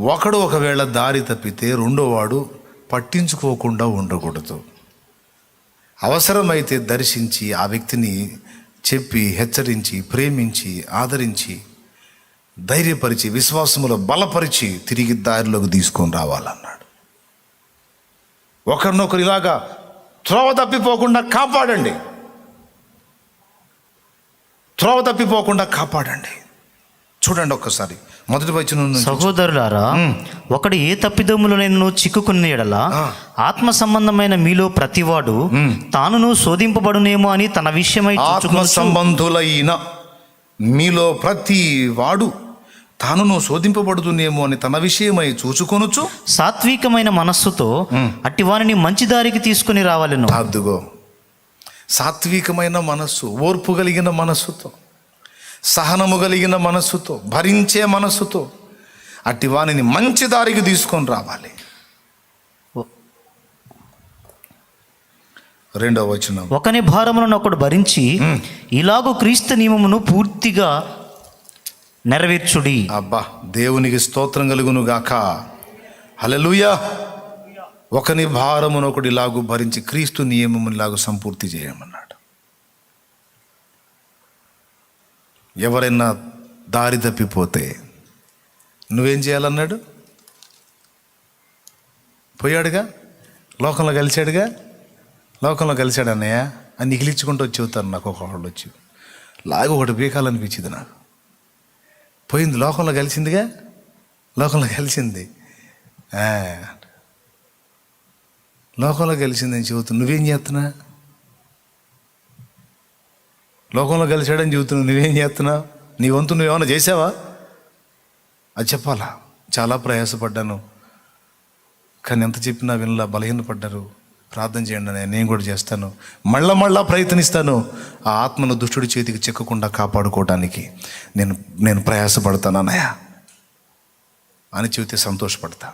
ఒకడు ఒకవేళ దారి తప్పితే రెండోవాడు పట్టించుకోకుండా ఉండకూడదు. అవసరమైతే దర్శించి ఆ వ్యక్తిని చెప్పి, హెచ్చరించి, ప్రేమించి, ఆదరించి, ధైర్యపరిచి, విశ్వాసములో బలపరిచి తిరిగి దారిలోకి తీసుకొని రావాలన్నాడు. ఒకరినొకరు ఇలాగా త్రోవ తప్పిపోకుండా కాపాడండి, త్రోవ తప్పిపోకుండా కాపాడండి. చూడండి ఒక్కసారి మొదటి వచనం నుంచి. సహోదరులారా, ఒకడు ఏ తప్పిదమ్ములనైనా చిక్కుకున్న యెడల ఆత్మ సంబంధమైన మీలో ప్రతివాడు తానును శోధింపబడునేమో అని తన విషయమై ఆత్మ సంబంధులైన మీలో ప్రతి వాడు తానును శోధింపబడుతున్నేమో అని తన విషయమై చూచుకొనుచు సాత్వికమైన మనస్సుతో అట్టి వారిని మంచి దారికి తీసుకుని రావాలను. అదుగో, సాత్వికమైన మనస్సు, ఓర్పు కలిగిన మనస్సుతో, సహనము కలిగిన మనస్సుతో, భరించే మనస్సుతో అట్టి వానిని మంచి దారికి తీసుకొని రావాలి. రెండవ వచనం. ఒకని భారములను ఒకడు భరించి ఇలాగూ క్రీస్తు నియమమును పూర్తిగా నెరవేర్చుడి. అబ్బా, దేవునికి స్తోత్రం కలుగును గాక. హల్లెలూయా. ఒకని భారమును ఒకడు ఇలాగూ భరించి క్రీస్తు నియమమును ఇలాగూ సంపూర్తి చేయమన్నాడు. ఎవరైనా దారి తప్పిపోతే నువ్వేం చేయాలన్నాడు? పోయాడుగా, లోకంలో కలిశాడుగా, లోకంలో కలిశాడు అన్నయ్య అని నిగిలించుకుంటూ వచ్చి చెబుతారు నాకు. ఒకళ్ళు వచ్చి లాగా ఒకటి బీకాలనిపించింది నాకు. పోయింది, లోకంలో కలిసిందిగా, లోకంలో కలిసింది, లోకంలో కలిసిందని చెబుతున్నా. నువ్వేం చేస్తున్నా? లోకంలో కలిశాడని చెబుతున్నావు, నువ్వేం చేస్తున్నావు? నీ వంతు నువ్వేమన్నా చేసావా? అది చెప్పాలా. చాలా ప్రయాసపడ్డాను, కానీ ఎంత చెప్పినా వినలా, బలహీనపడ్డారు. ప్రార్థన చేయండి, నేను కూడా చేస్తాను, మళ్ళా ప్రయత్నిస్తాను. ఆ ఆత్మను దుష్టుడి చేతికి చిక్కకుండా కాపాడుకోవడానికి నేను ప్రయాసపడతాను అన్నయ్య అని చెబితే సంతోషపడతా.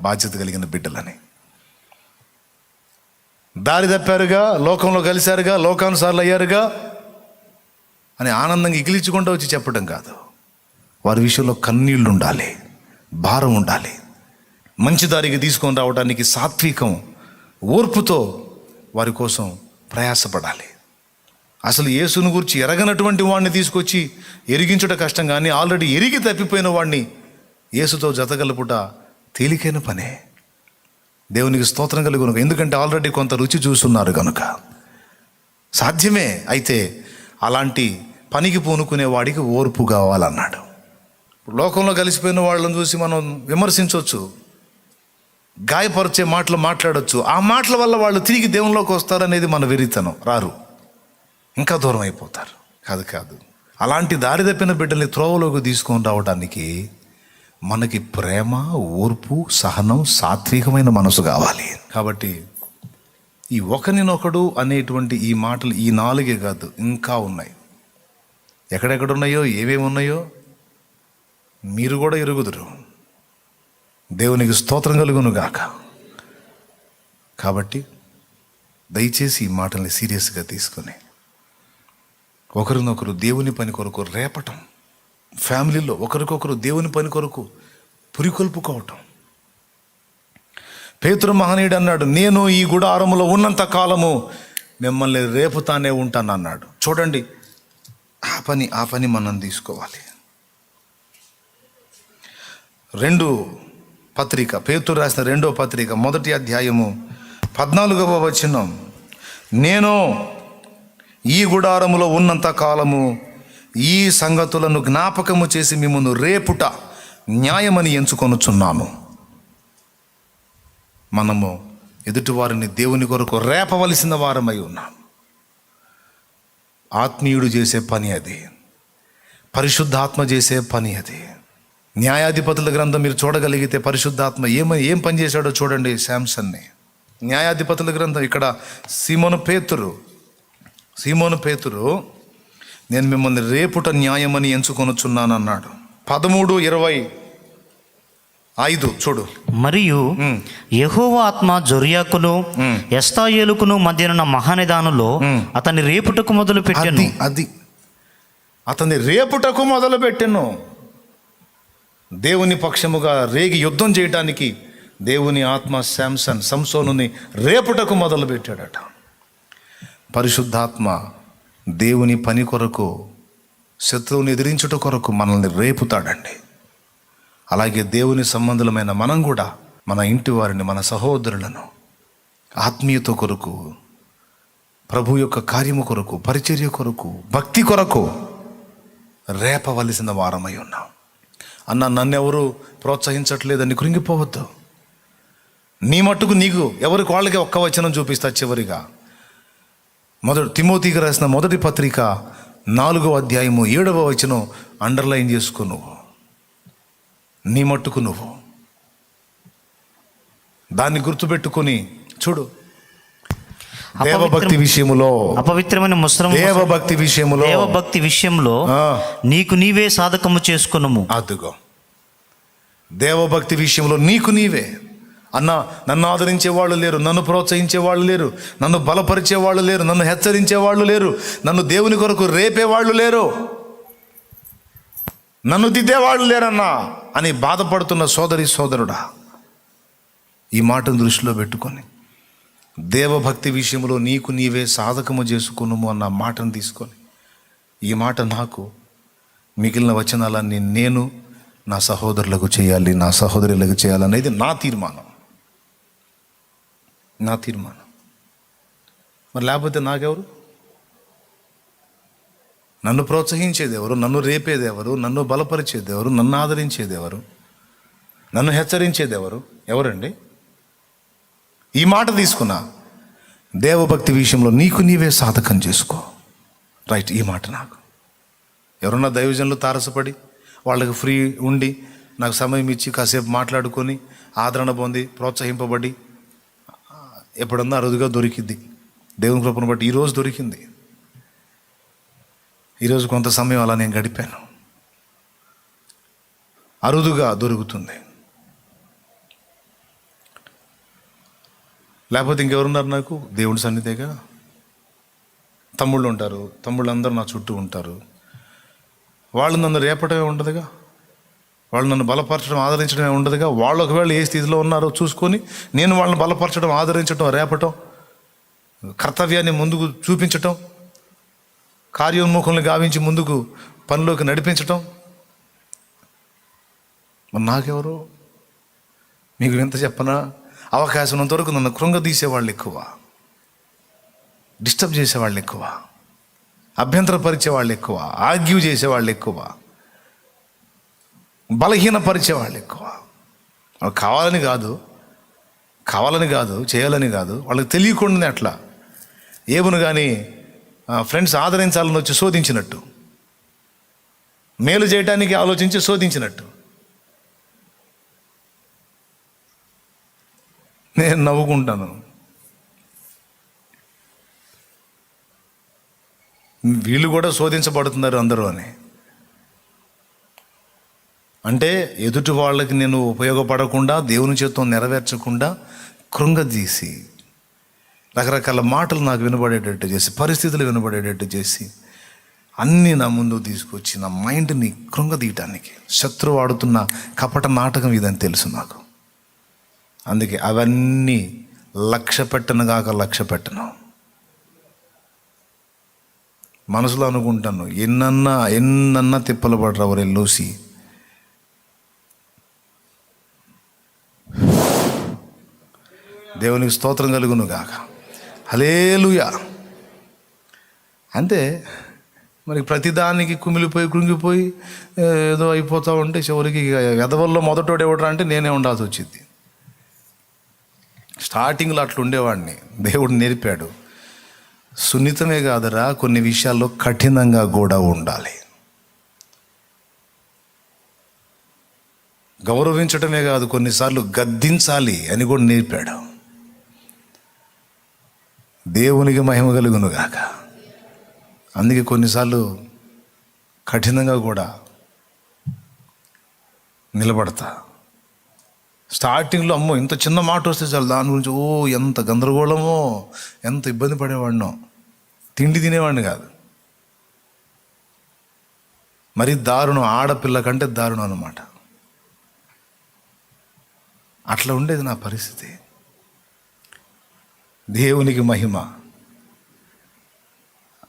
బాధ్యత కలిగిన బిడ్డలని. దారి తప్పారుగా, లోకంలో కలిశారుగా, లోకానుసార్లు అయ్యారుగా అని ఆనందంగా ఇగిలించుకుంటూ వచ్చి చెప్పడం కాదు. వారి విషయంలో కన్నీళ్ళు ఉండాలి, భారం ఉండాలి. మంచి దారికి తీసుకొని రావడానికి సాత్వికం, ఓర్పుతో వారి కోసం ప్రయాసపడాలి. అసలు యేసును గురించి ఎరగనటువంటి వాడిని తీసుకొచ్చి ఎరిగించుట కష్టం, కానీ ఆల్రెడీ ఎరిగి తప్పిపోయిన వాడిని యేసుతో జతగలుపుట తేలికైన పనే. దేవునికి స్తోత్రం కలుగును. ఎందుకంటే ఆల్రెడీ కొంత రుచి చూస్తున్నారు కనుక సాధ్యమే. అయితే అలాంటి పనికి పూనుకునే వాడికి ఓర్పు కావాలన్నాడు. లోకంలో కలిసిపోయిన వాళ్ళని చూసి మనం విమర్శించవచ్చు, గాయపరిచే మాటలు మాట్లాడవచ్చు. ఆ మాటల వల్ల వాళ్ళు తిరిగి దేవునిలోకి వస్తారనేది మన వెరితనం. రారు, ఇంకా దూరం అయిపోతారు. కాదు. అలాంటి దారి తప్పిన బిడ్డల్ని త్రోవలోకి తీసుకొని రావడానికి మనకి ప్రేమ, ఓర్పు, సహనం, సాత్వికమైన మనసు కావాలి. కాబట్టి ఈ ఒకరినొకడు అనేటువంటి ఈ మాటలు ఈ 4 కాదు, ఇంకా ఉన్నాయి. ఎక్కడెక్కడున్నాయో, ఏమేమి ఉన్నాయో మీరు కూడా ఎరుగుదురు. దేవునికి స్తోత్రం కలుగును గాక. కాబట్టి దయచేసి ఈ మాటల్ని సీరియస్గా తీసుకొని ఒకరినొకరు దేవుని పని కొరకు రేపటం, ఫ్యామిలీలో ఒకరికొకరు దేవుని పని కొరకు పురికొల్పుకోవటం. పేతురు మహనీయుడు అన్నాడు, నేను ఈ గుడారములో ఉన్నంత కాలము మిమ్మల్ని రేపుతానే ఉంటాను అన్నాడు. చూడండి, ఆ పని మనం తీసుకోవాలి. 2 పత్రిక, పేతురు రాసిన 2వ పత్రిక 1వ అధ్యాయము 14వ వచనం. నేను ఈ గుడారములో ఉన్నంత కాలము ఈ సంగతులను జ్ఞాపకము చేసి మిమ్మును రేపుట న్యాయమని ఎంచుకొనుచున్నాను. మనము ఎదుటివారిని దేవుని కొరకు రేపవలసిన వారమై ఉన్నాం. ఆత్మీయుడు చేసే పని అది, పరిశుద్ధాత్మ చేసే పని అది. న్యాయాధిపతుల గ్రంథం మీరు చూడగలిగితే పరిశుద్ధాత్మ ఏం పని చేశాడో చూడండి. శాంసన్ని న్యాయాధిపతుల గ్రంథం ఇక్కడ సీమోను పేతురు నేను మిమ్మల్ని రేపుట న్యాయమని ఎంచుకొనుచున్నాను అన్నాడు. 13:25 చూడు. మరియు యెహోవా ఆత్మ జొర్యాకును ఎస్తాయేలుకును మధ్యనున్న మహానిదానులో అతన్ని రేపుటకు మొదలు పెట్టాను. అతన్ని రేపుటకు మొదలు పెట్టాను. దేవుని పక్షముగా రేగి యుద్ధం చేయడానికి దేవుని ఆత్మ సంసోనుని రేపుటకు మొదలుపెట్టాడట. పరిశుద్ధాత్మ దేవుని పని కొరకు, శత్రువుని ఎదిరించుట కొరకు మనల్ని రేపుతాడండి. అలాగే దేవుని సంబంధులమైన మనం కూడా మన ఇంటి వారిని, మన సహోదరులను ఆత్మీయత కొరకు, ప్రభు యొక్క కార్యము కొరకు, పరిచర్య కొరకు, భక్తి కొరకు రేపవలసిన వారమై ఉన్నాం. అన్న నన్నెవరు ప్రోత్సహించట్లేదని కృంగిపోవద్దు. నీ మట్టుకు నీకు ఎవరికి వాళ్ళకి ఒక్క వచనం చూపిస్తా. చివరిగా తిమోతికి రాసిన మొదటి పత్రిక 4వ అధ్యాయము 7వ వచనం అండర్లైన్ చేసుకో. నువ్వు నీ మట్టుకు నువ్వు దాన్ని గుర్తుపెట్టుకొని చూడు. దేవభక్తి విషయములో, అపవిత్రమైన దేవభక్తి విషయంలో నీకు నీవే సాధకము చేసుకొనుము. అదుగో, దేవభక్తి విషయంలో నీకు నీవే. అన్న, నన్ను ఆదరించే వాళ్ళు లేరు, నన్ను ప్రోత్సహించే వాళ్ళు లేరు, నన్ను బలపరిచే వాళ్ళు లేరు, నన్ను హెచ్చరించే వాళ్ళు లేరు, నన్ను దేవుని కొరకు రేపే వాళ్ళు లేరు, నన్ను దిద్దేవాళ్ళు లేరన్నా అని బాధపడుతున్న సోదరి సోదరుడా, ఈ మాటను దృష్టిలో పెట్టుకొని దేవభక్తి విషయంలో నీకు నీవే సాధకము చేసుకున్నాము అన్న మాటను తీసుకొని, ఈ మాట నాకు, మిగిలిన వచనాలన్నీ నేను నా సహోదరులకు చేయాలి, నా సహోదరులకు చేయాలనేది నా తీర్మానం. మరి లేకపోతే నాకెవరు? నన్ను ప్రోత్సహించేది ఎవరు? నన్ను రేపేది ఎవరు? నన్ను బలపరిచేది ఎవరు? నన్ను ఆదరించేది ఎవరు? నన్ను హెచ్చరించేది ఎవరు? ఎవరండి? ఈ మాట తీసుకున్నా, దేవభక్తి విషయంలో నీకు నీవే సాధకం చేసుకో. రైట్, ఈ మాట నాకు. ఎవరన్నా దైవజనులు తారసపడి వాళ్ళకి ఫ్రీ ఉండి నాకు సమయం ఇచ్చి కాసేపు మాట్లాడుకొని ఆదరణ పొంది ప్రోత్సహింపబడి ఎప్పుడన్నా అరుదుగా దొరికింది. దేవుని కృపను బట్టి ఈరోజు దొరికింది. ఈరోజు కొంత సమయం అలా నేను గడిపాను. అరుదుగా దొరుకుతుంది. లేకపోతే ఇంకెవరున్నారు నాకు? దేవుడి సన్నిధిగా తమ్ముళ్ళు ఉంటారు. తమ్ముళ్ళు అందరూ నా చుట్టూ ఉంటారు. వాళ్ళు నన్ను రేపటమే ఉండదుగా, వాళ్ళు నన్ను బలపరచడం ఆదరించడమే ఉండదుగా. వాళ్ళు ఒకవేళ ఏ స్థితిలో ఉన్నారో చూసుకొని నేను వాళ్ళని బలపరచడం, ఆదరించడం, రేపటం, కర్తవ్యాన్ని ముందుకు చూపించటం, కార్యోన్ముఖుల్ని గావించి ముందుకు పనిలోకి నడిపించటం. మరి నాకెవరు? మీకు ఎంత చెప్పనా, అవకాశం ఉన్నంత వరకు నన్ను కృంగదీసేవాళ్ళు ఎక్కువ, డిస్టర్బ్ చేసేవాళ్ళు ఎక్కువ, అభ్యంతరపరిచేవాళ్ళు ఎక్కువ, ఆర్గ్యూ చేసేవాళ్ళు ఎక్కువ, బలహీనపరిచేవాళ్ళు ఎక్కువ. వాళ్ళు కావాలని కాదు, చేయాలని కాదు, వాళ్ళకి తెలియకుండానే అట్లా ఏమును కానీ ఫ్రెండ్స్ ఆదరించాలని వచ్చి శోధించినట్టు, మేలు చేయడానికి ఆలోచించి శోధించినట్టు. నేను నవ్వుకుంటాను. వీళ్ళు కూడా శోధించబడుతున్నారు అందరూ అని. అంటే ఎదుటి వాళ్ళకి నేను ఉపయోగపడకుండా, దేవుని చిత్తం నెరవేర్చకుండా కృంగదీసి, రకరకాల మాటలు నాకు వినబడేటట్టు చేసి, పరిస్థితులు వినబడేటట్టు చేసి, అన్నీ నా ముందు తీసుకొచ్చి నా మైండ్ని కృంగదీయటానికి శత్రువు ఆడుతున్న కపట నాటకం ఇదని తెలుసు నాకు. అందుకే అవన్నీ లక్ష్య పెట్టను. మనసులో అనుకుంటాను, ఎన్నన్నా తిప్పలు పడరా ఒరే లూసి. దేవునికి స్తోత్రం కలుగును గాక. హల్లెలూయా. అంతే. మరి ప్రతిదానికి కృంగిపోయి ఏదో అయిపోతూ ఉంటే చివరికి ఎదవల్లో మొదటోడు ఎవడరా అంటే నేనే ఉండాల్సి వచ్చింది. స్టార్టింగ్లో అట్లా ఉండేవాడిని. దేవుడు నేర్పాడు, సున్నితమే కాదురా, కొన్ని విషయాల్లో కఠినంగా కూడా ఉండాలి. గౌరవించటమే కాదు, కొన్నిసార్లు గద్దించాలి అని కూడా నేర్పాడు. దేవునికి మహిమ కలుగును గాక. అందుకే కొన్నిసార్లు కఠినంగా కూడా నిలబడతా. స్టార్టింగ్లో అమ్మో ఇంత చిన్న మాట వస్తే చాలు దాని గురించి ఎంత గందరగోళమో, ఎంత ఇబ్బంది పడేవాడినో. తిండి తినేవాడిని కాదు. మరి దారుణం, ఆడపిల్ల కంటే దారుణం అన్నమాట. అట్లా ఉండేది నా పరిస్థితి. దేవునికి మహిమ.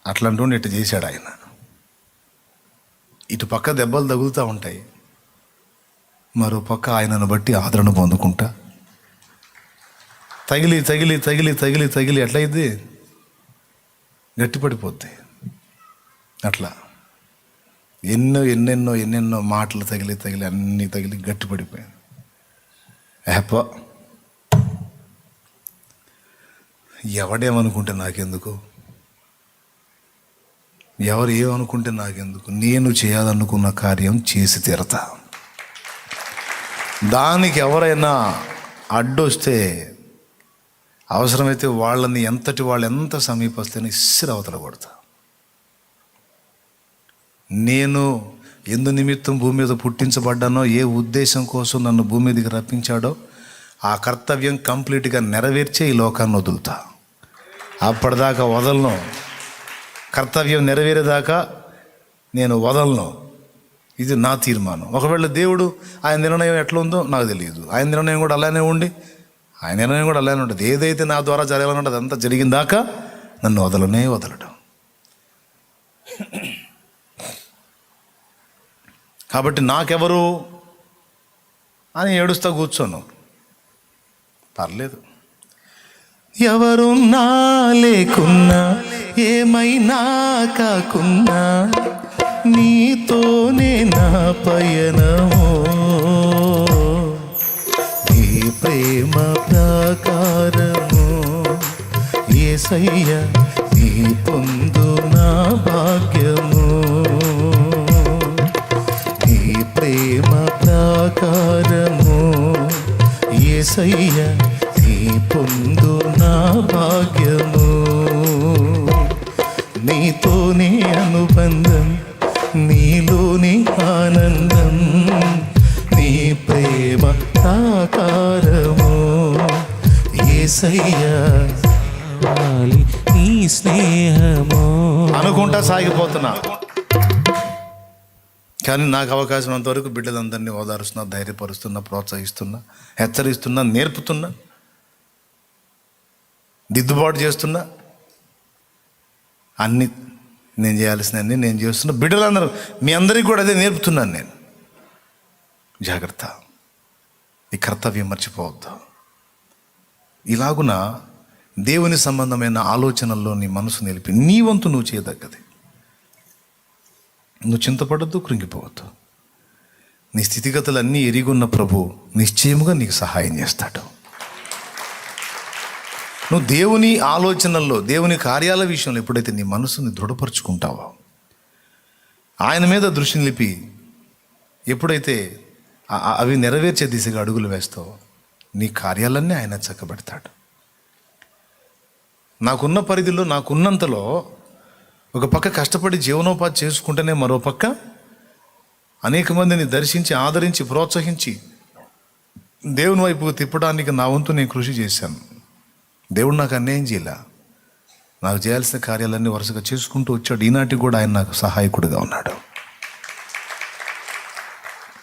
అట్లా అంటుండి ఇటు చేశాడు ఆయన. ఇటు పక్క దెబ్బలు తగులుతూ ఉంటాయి, మరో పక్క ఆయనను బట్టి ఆదరణ పొందుకుంటా తగిలి తగిలి తగిలి తగిలి తగిలి ఎట్లయిద్ది, గట్టిపడిపోద్ది. అట్లా ఎన్నెన్నో మాటలు తగిలి తగిలి అన్నీ తగిలి గట్టిపడిపోయాను. ఎవడేమనుకుంటే నాకెందుకు, ఎవరు ఏమనుకుంటే నాకెందుకు, నేను చేయాలనుకున్న కార్యం చేసి తీరతా. దానికి ఎవరైనా అడ్డొస్తే అవసరమైతే వాళ్ళని వాళ్ళు ఎంత సమీపస్తేనే ఇస్సిరి అవతల కొడతా. నేను ఎందు నిమిత్తం భూమి మీద పుట్టించబడ్డానో, ఏ ఉద్దేశం కోసం నన్ను భూమి మీదకి రప్పించాడో ఆ కర్తవ్యం కంప్లీట్గా నెరవేర్చే ఈ లోకాన్ని వదులుతా. అప్పటిదాకా వదలను. కర్తవ్యం నెరవేరేదాకా నేను వదలను. ఇది నా తీర్మానం. ఒకవేళ దేవుడు ఆయన నిర్ణయం ఎట్లా ఉందో నాకు తెలియదు. ఆయన నిర్ణయం కూడా అలానే ఉంటుంది. ఏదైతే నా ద్వారా జరగాలన్నది అదంతా జరిగిన దాకా నన్ను వదలడం. కాబట్టి నాకెవరు అని ఏడుస్తా కూర్చోను, పర్లేదు. ఎవరున్నా లేకున్నా, ఏమైనా కాకున్నా, నీతోనే నా పయనమో. నీ ప్రేమ ప్రకారము యేసయ్య, నీ పొందు నా భాగ్యము. నీ ప్రేమ ప్రకారము యేసయ్య, నీ పొందు నా భాగ్యము. నీతోనే అనుబంధం, నీలోని ఆనందం, నీ ప్రేమ సాకారము యేసయ్యా, నీ స్నేహము అనుకుంటా సాగిపోతున్నా. కానీ నాకు అవకాశం అంతవరకు బిడ్డలందరినీ ఓదారుస్తున్నా, ధైర్యపరుస్తున్నా, ప్రోత్సహిస్తున్నా, హెచ్చరిస్తున్నా, నేర్పుతున్నా, దిద్దుబాటు చేస్తున్నా. అన్నీ నేను చేయాల్సినవన్నీ నేను చేస్తున్నా. బిడ్డలందరూ మీ అందరికీ కూడా అదే నేర్పుతున్నాను నేను. జాగ్రత్త, ఈ కర్తవ్యం మర్చిపోవద్దు. ఇలాగున దేవుని సంబంధమైన ఆలోచనల్లో నీ మనసు నిలిపి నీ వంతు నువ్వు చేయదగ్గది. నువ్వు చింతపడద్దు, కృంగిపోవద్దు. నీ స్థితిగతులన్నీ ఎరిగున్న ప్రభు నిశ్చయముగా నీకు సహాయం చేస్తాడు. నువ్వు దేవుని ఆలోచనల్లో, దేవుని కార్యాల విషయంలో ఎప్పుడైతే నీ మనసుని దృఢపరుచుకుంటావో, ఆయన మీద దృష్టి నిలిపి ఎప్పుడైతే అవి నెరవేర్చే దిశగా అడుగులు వేస్తావో, నీ కార్యాలన్నీ ఆయన చక్కబెడతాడు. నాకున్న పరిధిలో, నాకున్నంతలో ఒక పక్క కష్టపడి జీవనోపాధి చేసుకుంటేనే మరో పక్క అనేక మందిని దర్శించి, ఆదరించి, ప్రోత్సహించి దేవుని వైపుకు తిప్పడానికి నా వంతు నేను కృషి చేశాను. దేవుడు నాకు అన్యాయం చేయలే. నాకు చేయాల్సిన కార్యాలన్నీ వరుసగా చేసుకుంటూ వచ్చాడు. ఈనాటికి కూడా ఆయన నాకు సహాయకుడిగా ఉన్నాడు.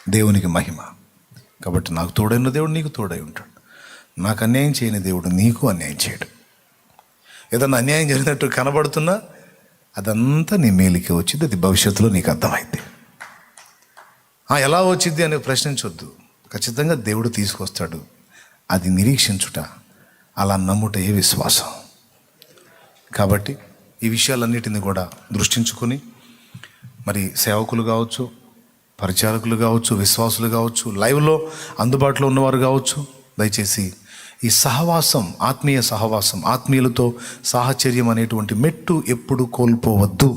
దేవునికి మహిమ. కాబట్టి నాకు తోడైన దేవుడు నీకు తోడై ఉంటాడు. నాకు అన్యాయం చేయని దేవుడు నీకు అన్యాయం చేయడు. ఏదన్నా అన్యాయం జరిగినట్టు కనబడుతున్నా అదంతా నీ మేలుకే వచ్చింది. అది భవిష్యత్తులో నీకు అర్థమైంది. ఎలా వచ్చింది అని ప్రశ్నించొద్దు. ఖచ్చితంగా దేవుడు తీసుకొస్తాడు. అది నిరీక్షించుట, అలా నమ్ముటే విశ్వాసం. కాబట్టి ఈ విషయాలన్నిటిని కూడా దృష్టించుకొని, మరి సేవకులు కావచ్చు, పరిచారకులు కావచ్చు, విశ్వాసులు కావచ్చు, లైవ్లో అందుబాటులో ఉన్నవారు కావచ్చు, దయచేసి ఈ సహవాసం, ఆత్మీయ సహవాసం, ఆత్మీయులతో సాహచర్యం అనేటువంటి మెట్టు ఎప్పుడు కోల్పోవద్దు.